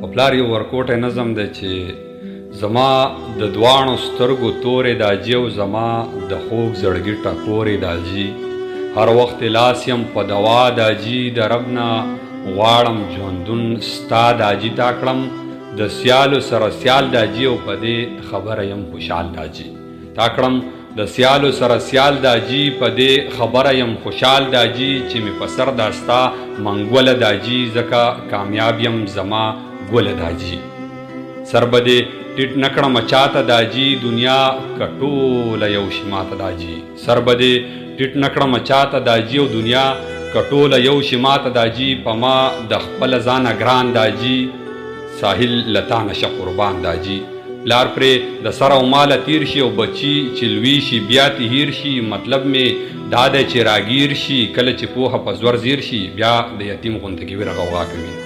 په پلار یو ورکوټی نظم دی چې زما د دواړو سترګو تورې دا جیو زما د خوږ زړګي ټکورې دا جي هر وخت لاس یم په دوا دا جي د رب نه غواړم ژوندون ستا دا جي تا کړم د سیالو سره سیال دا جي او په دې خبره یم خوشحال دا جي تا کړم د سیالو سره سیال دا جي په دې خبره یم خوشحال دا جي چې مې په سر دا ستا منګوله دا جي ځکه کامیاب یم زما ګوله دا جي سر به دې ټیټ نه کړمه چاته دا جي دنیا که ټوله یو شي ماته دا جي سر به دې ټیټ نه کړمه چاته دا جي او دنیا که ټوله یو شي ماته دا جي په ما د خپله ځانه ګران دا جي ساحل له تا نشه قربان دا جي پلار پرې د سره او ماله تیر شي او بچي چې لوی شي بیا تې هیر شي مطلب مې دا دی چې راګیر شي کله چې پوهه په زور زیر شي بیا د یتیم غوندې کې ویره غوغا کوي